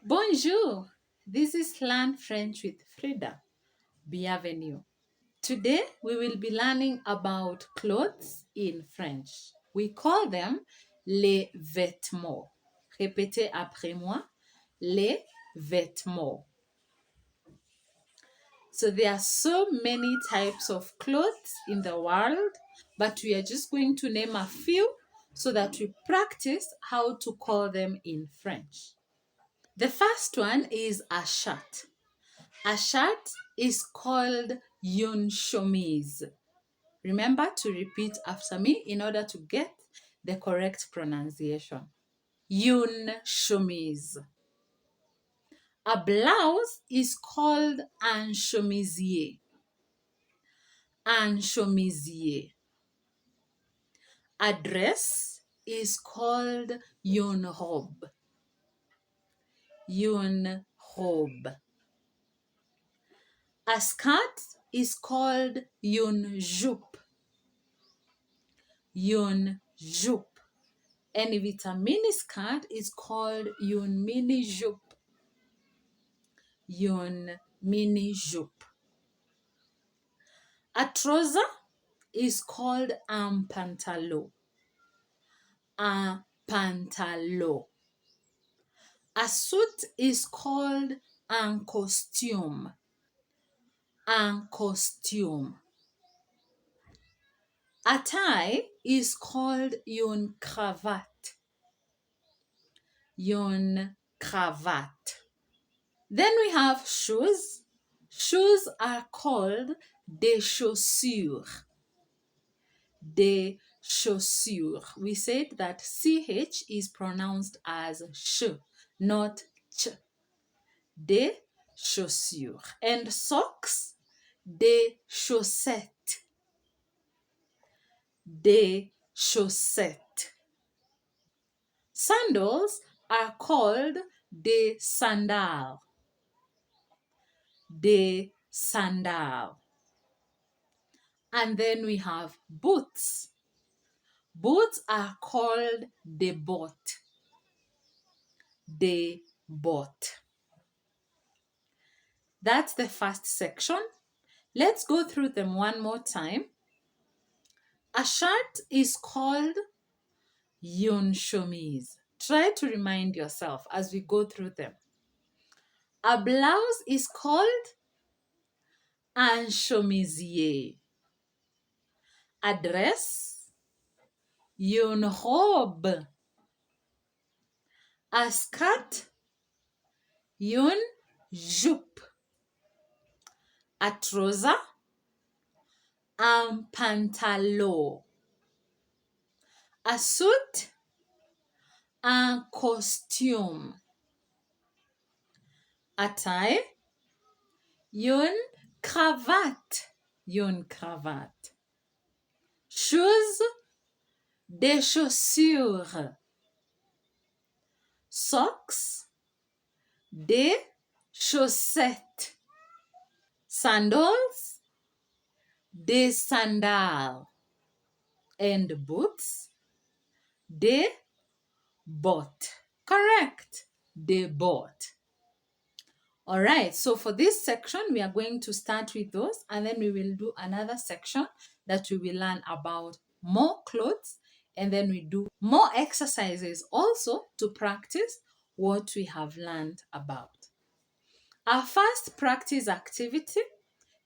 Bonjour, this is Learn French with Frida. Bienvenue. Today we will be learning about clothes in French. We call them les vêtements. Répétez après moi, les vêtements. So there are so many types of clothes in the world, but we are just going to name a few so that we practice how to call them in French. The first one is a shirt. A shirt is called une chemise. Remember to repeat after me in order to get the correct pronunciation. Une chemise. A blouse is called un chemisier. Un chemisier. A dress is called une robe. Une robe. A skirt is called une jupe. Une jupe. And if it's a mini skirt, it's called une mini jupe. Une mini jupe. A trouser is called un pantalon. Un pantalon. A suit is called un costume. Un costume. A tie is called une cravate. Une cravate. Then we have shoes. Shoes are called des chaussures. Des chaussures. We said that CH is pronounced as sh, not ch. Des chaussures. And socks, des chaussettes. Des chaussettes. Sandals are called des sandales. Des sandales. And then we have boots. Boots are called des bottes. Des bottes. That's the first section. Let's go through them one more time. A shirt is called une chemise. Try to remind yourself as we go through them. A blouse is called un chemisier. A dress, une robe. A skirt, une jupe. A trouser, un pantalon. A suit, un costume. A tie, une cravate. Une cravate. Shoes, des chaussures. Socks, des chaussettes. Sandals, des sandales. And boots, des bottes. Correct, des bottes. All right, so for this section, we are going to start with those, and then we will do another section that we will learn about more clothes, and then we do more exercises also to practice what we have learned about. Our first practice activity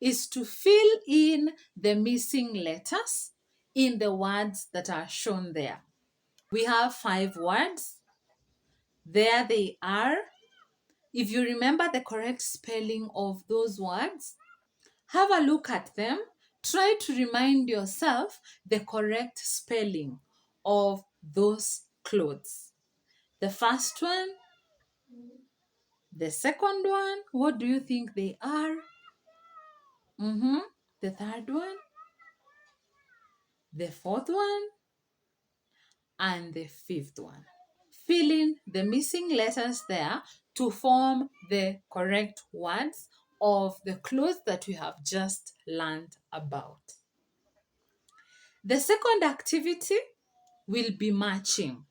is to fill in the missing letters in the words that are shown there. We have 5 words. There they are. If you remember the correct spelling of those words, have a look at them. Try to remind yourself the correct spelling of those clothes. The first one, the second one, what do you think they are? The third one, the fourth one, and the fifth one. Fill in the missing letters there to form the correct words of the clothes that we have just learned about. The second activity will be matching.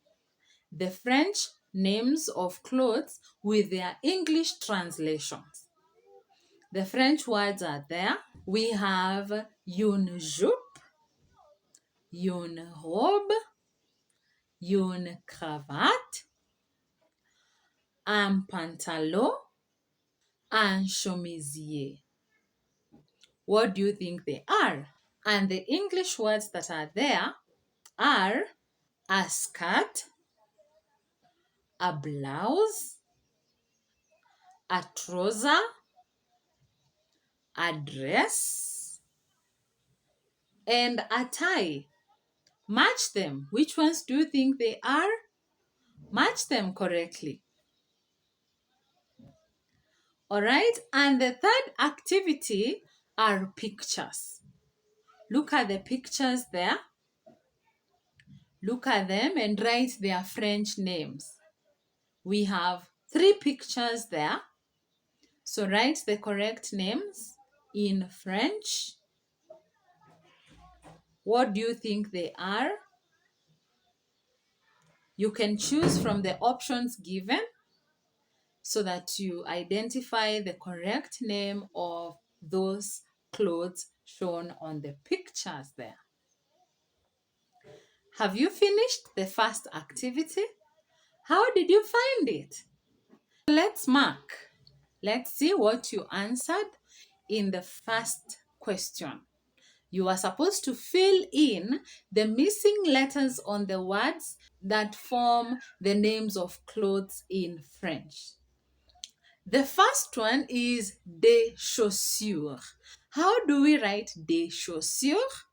The French names of clothes with their English translations. The French words are there. We have une jupe, une robe, une cravate, un pantalon, un chemisier. What do you think they are? And the English words that are there are a skirt, a blouse, a trouser, a dress, and a tie. Match them. Which ones do you think they are? Match them correctly. All right, and the third activity are pictures. Look at the pictures there. Look at them and write their French names. We have 3 pictures there. So write the correct names in French. What do you think they are? You can choose from the options given so that you identify the correct name of those clothes shown on the pictures there. Have you finished the first activity? How did you find it? Let's mark. Let's see what you answered in the first question. You are supposed to fill in the missing letters on the words that form the names of clothes in French. The first one is des chaussures. How do we write des chaussures?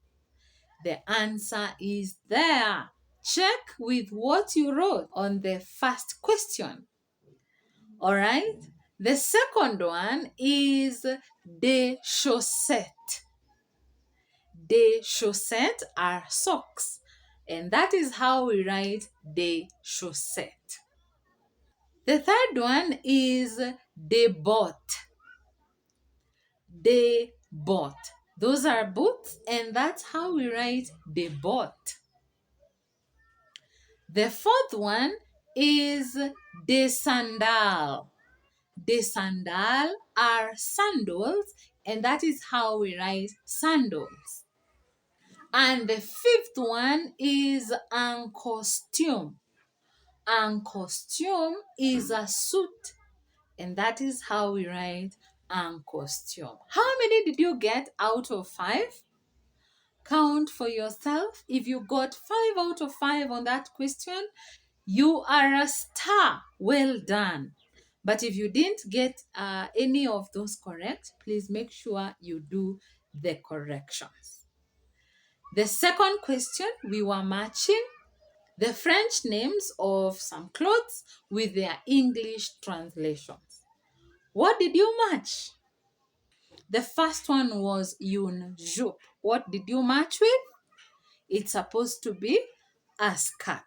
The answer is there. Check with what you wrote on the first question. All right. The second one is des chaussettes. Des chaussettes are socks, and that is how we write des chaussettes. The third one is des bottes. Des bottes. Those are boots, and that's how we write des bottes. The fourth one is des sandales. Des sandales are sandals, and that is how we write sandals. And the fifth one is un costume. Un costume is a suit, and that is how we write un costume. How many did you get out of 5? Count for yourself. If you got 5 out of 5 on that question, you are a star. Well done. But if you didn't get any of those correct, please make sure you do the corrections. The second question, we were matching the French names of some clothes with their English translations. What did you match? The first one was une jupe. What did you match with? It's supposed to be a skirt.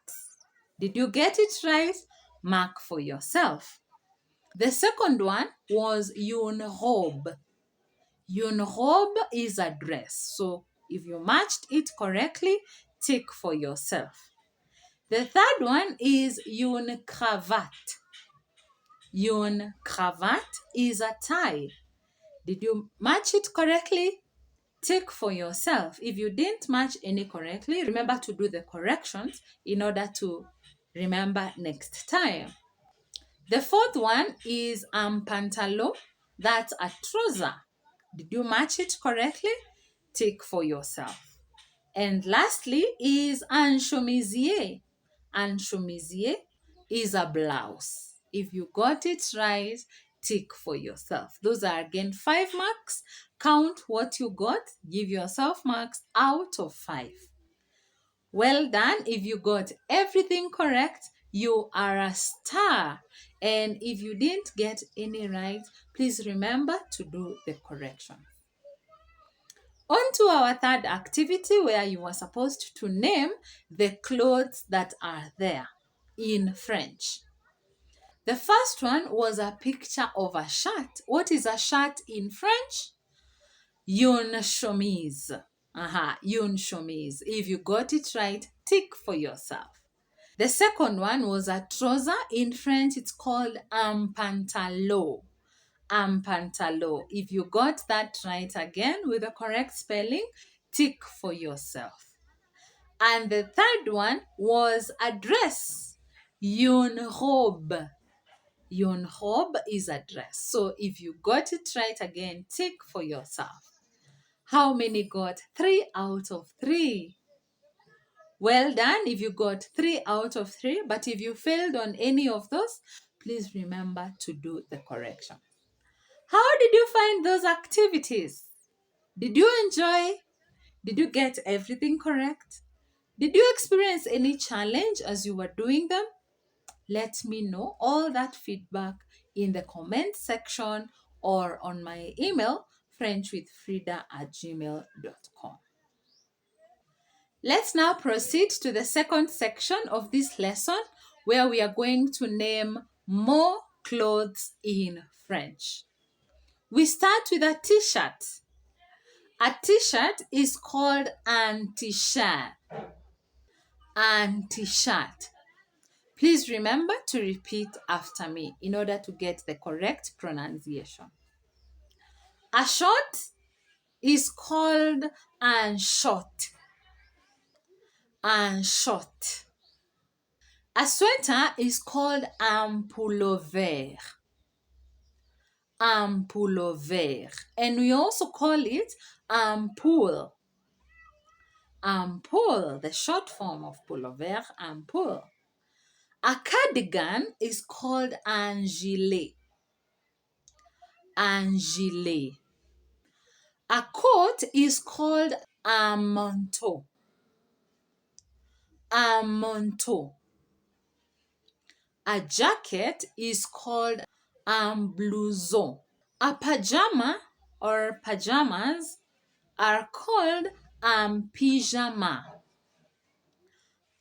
Did you get it right? Mark for yourself. The second one was une robe. Une robe is a dress. So if you matched it correctly, tick for yourself. The third one is une cravate. Une cravate is a tie. Did you match it correctly? Tick for yourself. If you didn't match any correctly, remember to do the corrections in order to remember next time. The fourth one is un pantalon. That's a trouser. Did you match it correctly? Tick for yourself. And lastly is un chemisier. Un chemisier is a blouse. If you got it right, tick for yourself. Those are again 5 marks. Count what you got. Give yourself marks out of 5. Well done. If you got everything correct, you are a star. And if you didn't get any right, please remember to do the correction. On to our third activity where you are supposed to name the clothes that are there in French. The first one was a picture of a shirt. What is a shirt in French? Une chemise. Une chemise. If you got it right, tick for yourself. The second one was a trouser. In French, it's called un pantalon. Un pantalon. If you got that right again with the correct spelling, tick for yourself. And the third one was a dress. Une robe. Une robe is a dress. So if you got it right again, tick for yourself. How many got 3 out of 3? Well done if you got 3 out of 3, but if you failed on any of those, please remember to do the correction. How did you find those activities? Did you enjoy? Did you get everything correct? Did you experience any challenge as you were doing them? Let me know all that feedback in the comment section or on my email, frenchwithfrida@gmail.com. Let's now proceed to the second section of this lesson where we are going to name more clothes in French. We start with a t-shirt. A t-shirt is called un t-shirt. Un t-shirt. Please remember to repeat after me in order to get the correct pronunciation. A short is called un short. Un short. A sweater is called un pullover. Un pullover. And we also call it ampoule. Ampoule, the short form of pullover, ampoule. A cardigan is called un gilet. Un gilet. A coat is called un manteau. Un manteau. A jacket is called un blouson. A pajama or pajamas are called un pyjama.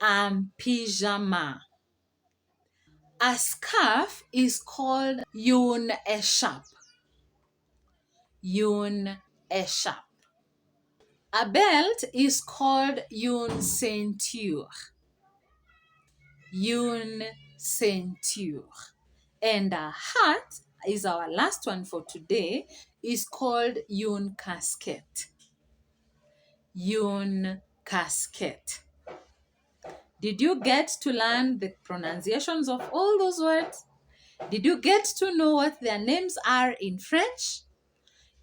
Un pyjama. A scarf is called une écharpe. Une écharpe. A belt is called une ceinture. Une ceinture. And a hat is our last one for today, is called une casquette. Une casquette. Did you get to learn the pronunciations of all those words? Did you get to know what their names are in French?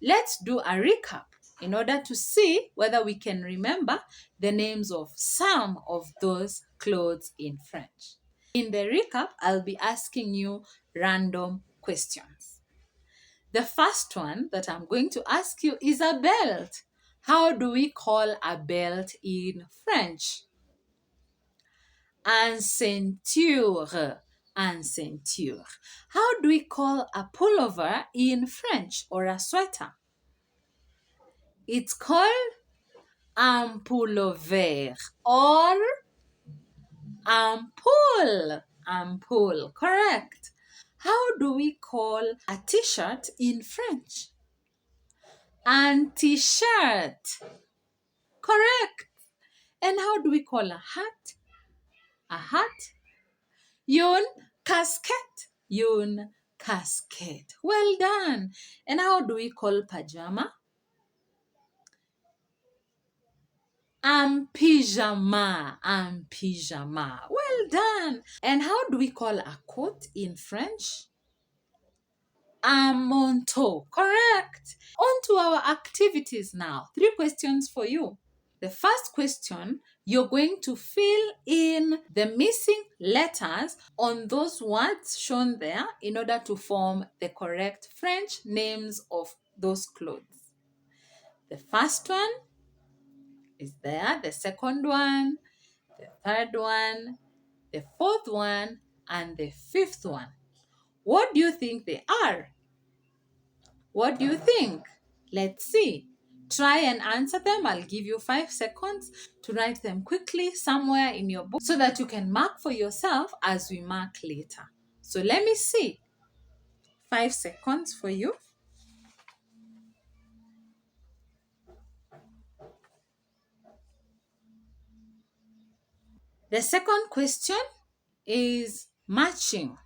Let's do a recap in order to see whether we can remember the names of some of those clothes in French. In the recap, I'll be asking you random questions. The first one that I'm going to ask you is a belt. How do we call a belt in French? Un ceinture. Un ceinture. How do we call a pullover in French or a sweater? It's called un pullover or ampoule. Ampoule, correct. How do we call a t-shirt in French? Un t-shirt, correct. And how do we call a hat? A hat? Une casquette. Une casquette. Well done. And how do we call pajama? Un pyjama. Un pyjama. Well done. And how do we call a coat in French? Un manteau. Correct. On to our activities now. 3 questions for you. The first question, you're going to fill in the missing letters on those words shown there in order to form the correct French names of those clothes. The first one is there, the second one, the third one, the fourth one, and the fifth one. What do you think they are? What do you think? Let's see. Try and answer them. I'll give you 5 seconds to write them quickly somewhere in your book so that you can mark for yourself as we mark later. So let me see. 5 seconds for you. The second question, is matching.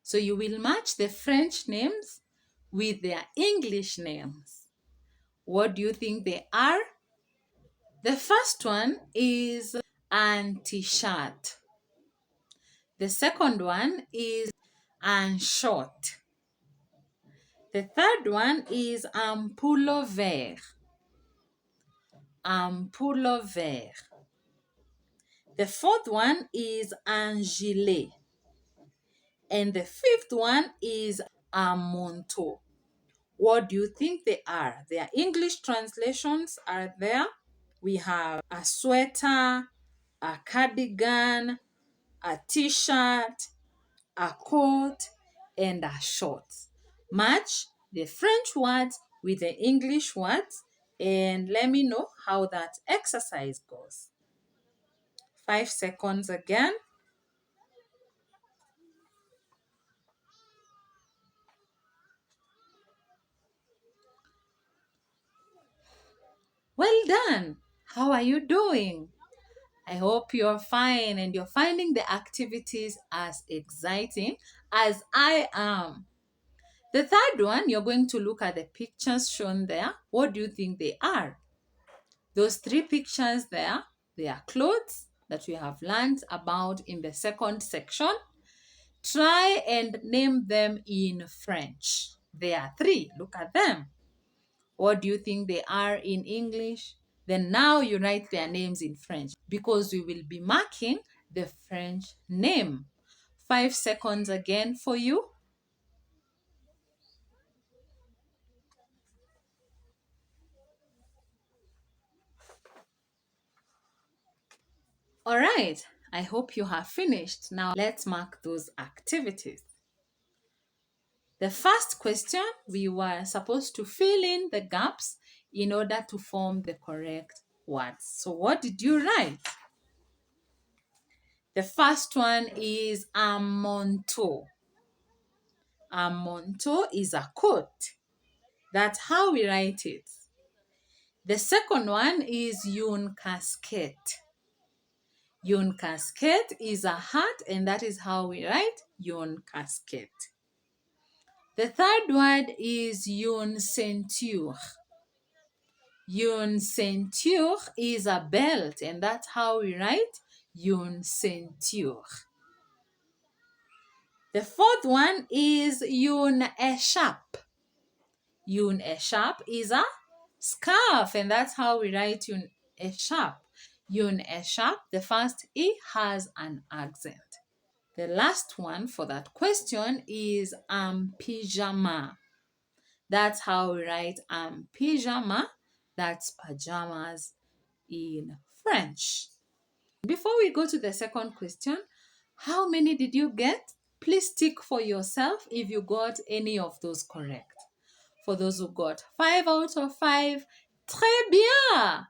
So you will match the French names with their English names. What do you think they are? The first one is an t-shirt. The second one is an short. The third one is un pullover. Un pullover. The fourth one is un gilet. And the fifth one is un manteau. What do you think they are? Their English translations are there. We have a sweater, a cardigan, a t-shirt, a coat, and a short. Match the French words with the English words and let me know how that exercise goes. 5 seconds again. Well done. How are you doing? I hope you're fine and you're finding the activities as exciting as I am. The third one, you're going to look at the pictures shown there. What do you think they are? Those three pictures there, they are clothes that we have learned about in the second section. Try and name them in French. There are three. Look at them. What do you think they are in English? Then now you write their names in French because we will be marking the French name. 5 seconds again for you. All right, I hope you have finished. Now let's mark those activities. The first question, we were supposed to fill in the gaps in order to form the correct words. So what did you write? The first one is a manteau. A manteau is a coat. That's how we write it. The second one is une casquette. Une casquette is a hat and that is how we write une casquette. The third word is une ceinture. Une ceinture is a belt and that's how we write une ceinture. The fourth one is une écharpe. Une écharpe is a scarf and that's how we write une écharpe. Une écharpe, the first E has an accent. The last one for that question is pyjama. That's how we write pyjama. That's pajamas in French. Before we go to the second question, how many did you get? Please tick for yourself if you got any of those correct. For those who got 5 out of 5, très bien!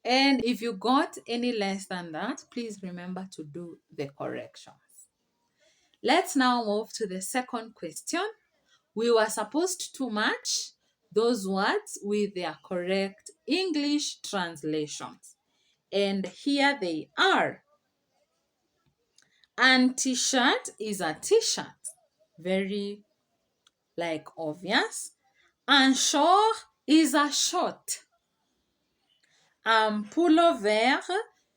And if you got any less than that, please remember to do the corrections. Let's now move to the second question. We were supposed to match those words with their correct English translations. And here they are. An t-shirt is a t-shirt. Very obvious. Un short is a short. Un pullover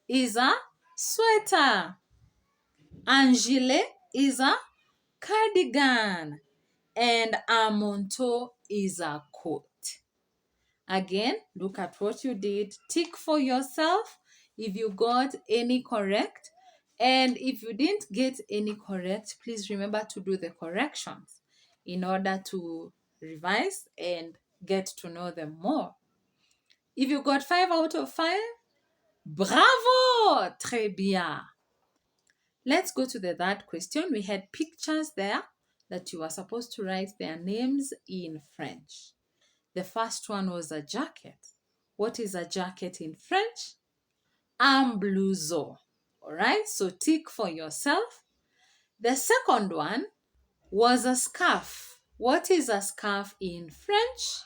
is a sweater. Un gilet is a cardigan. And a manteau is a coat. Again, look at what you did. Tick for yourself if you got any correct. And if you didn't get any correct, please remember to do the corrections in order to revise and get to know them more. If you got 5 out of 5, bravo! Très bien. Let's go to the third question. We had pictures there that you were supposed to write their names in French. The first one was a jacket. What is a jacket in French? Un blouson. All right, so tick for yourself. The second one was a scarf. What is a scarf in French?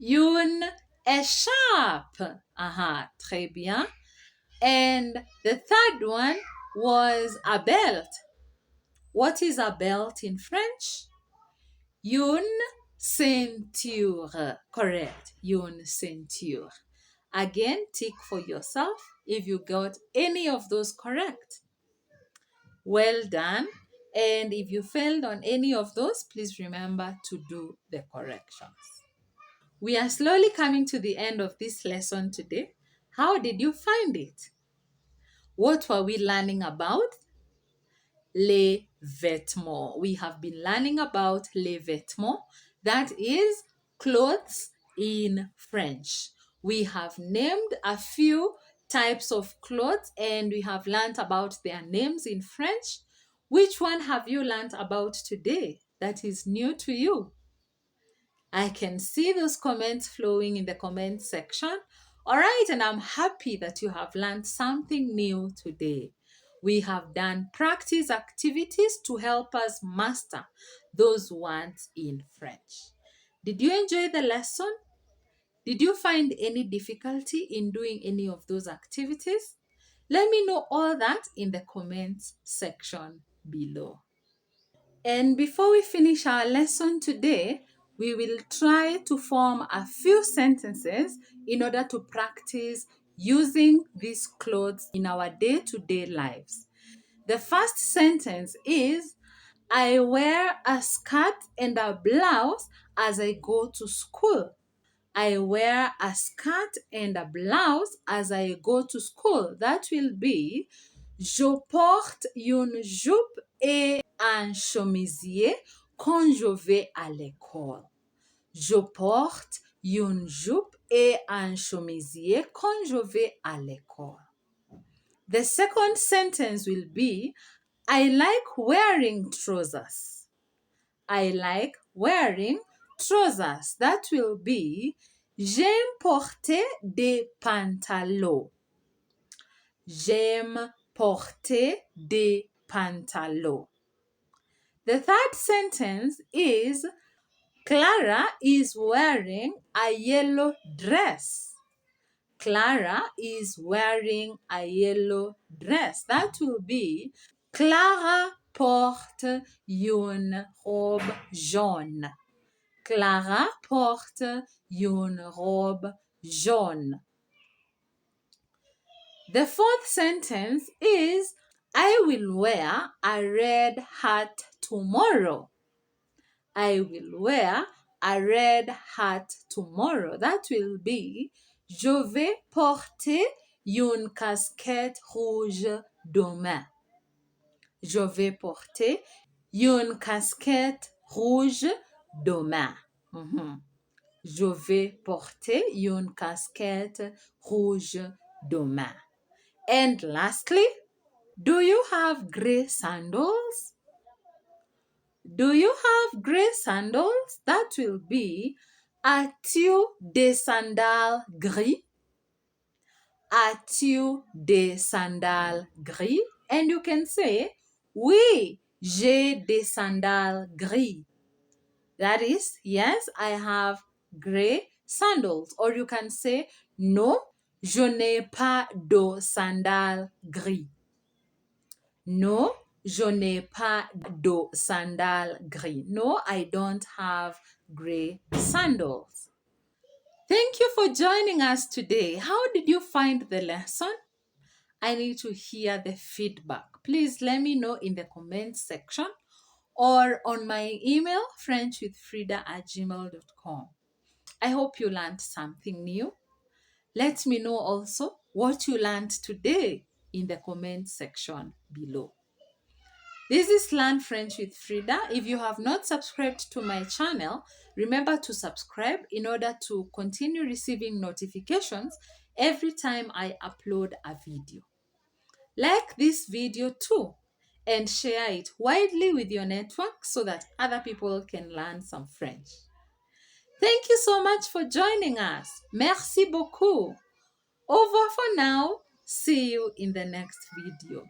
Une écharpe. Aha, très bien. And the third one was a belt. What is a belt in French? Une ceinture. Correct. Une ceinture. Again, tick for yourself if you got any of those correct. Well done. And if you failed on any of those, please remember to do the corrections. We are slowly coming to the end of this lesson today. How did you find it? What were we learning about? Les vêtements. We have been learning about les vêtements. That is clothes in French. We have named a few types of clothes and we have learned about their names in French. Which one have you learned about today that is new to you? I can see those comments flowing in the comment section. All right, and I'm happy that you have learned something new today. We have done practice activities to help us master those words in French. Did you enjoy the lesson? Did you find any difficulty in doing any of those activities? Let me know all that in the comments section below. And before we finish our lesson today, we will try to form a few sentences in order to practice using these clothes in our day-to-day lives. The first sentence is, I wear a skirt and a blouse as I go to school. I wear a skirt and a blouse as I go to school. That will be, je porte une jupe et un chemisier quand je vais à l'école. Je porte une jupe et un chemisier quand je vais à l'école. The second sentence will be, I like wearing trousers. I like wearing trousers. That will be, j'aime porter des pantalons. J'aime porter des pantalons. The third sentence is, Clara is wearing a yellow dress. Clara is wearing a yellow dress. That will be, Clara porte une robe jaune. Clara porte une robe jaune. The fourth sentence is, I will wear a red hat tomorrow. I will wear a red hat tomorrow. That will be, je vais porter une casquette rouge demain. Je vais porter une casquette rouge demain. Je vais porter une casquette rouge demain. And lastly, do you have gray sandals? Do you have gray sandals? That will be, as-tu des sandales gris? As-tu des sandales gris? And you can say, oui, j'ai des sandales gris. That is, yes, I have gray sandals. Or you can say, non, je n'ai pas de sandales gris. Non, je n'ai pas de sandales gris. No, I don't have gray sandals. Thank you for joining us today. How did you find the lesson? I need to hear the feedback. Please let me know in the comment section or on my email, frenchwithfrida@gmail.com. I hope you learned something new. Let me know also what you learned today in the comment section below. This is Learn French with Frida. If you have not subscribed to my channel, remember to subscribe in order to continue receiving notifications every time I upload a video. Like this video too and share it widely with your network so that other people can learn some French. Thank you so much for joining us. Merci beaucoup. Au revoir for now. See you in the next video.